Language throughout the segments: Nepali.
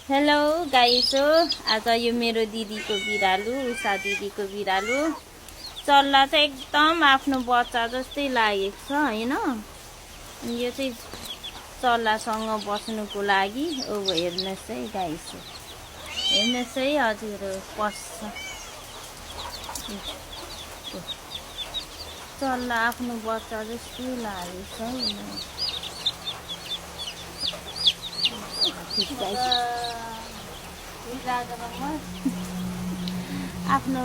हेलो गाइस हो। आज यो मेरो दिदीको बिरालु, उषा दिदीको बिरालु। चल्ला चाहिँ एकदम आफ्नो बच्चा जस्तै लागेको छ हैन। यो चाहिँ चल्लासँग बस्नुको लागि अब हेर्नुहोस् है गाइस, हेर्नुहोस् है हजुर पस्छ। चल्ला आफ्नो बच्चा जस्तै लागेको छ। आफ्नो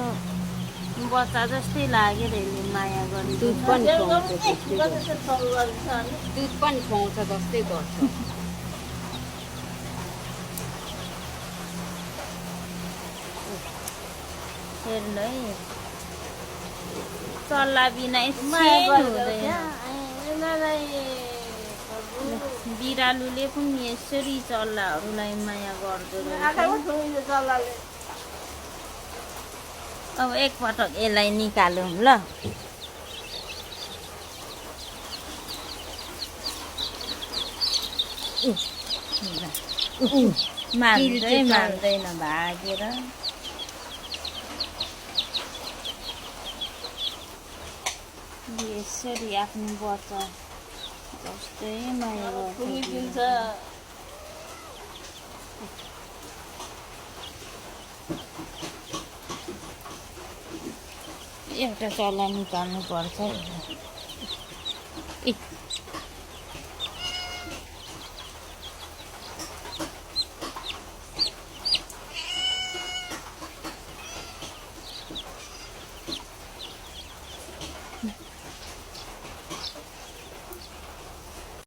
बच्चा जस्तै लागेर यसले माया गरेको दुध पनि खुवाउँछ जस्तै गर्छ। हेर्नु है, चल्ला बिना हुँदैन। बिरालुले पनि यसरी चल्लाहरूलाई माया गर्दो रहेछ। अब एकपटक यसलाई निकालौँ ल। मान्दैन भागेर। यसरी आफ्नो बच्चा जस्तै माया गर्छ। एउटा चल्ला निकाल्नु पर्छ।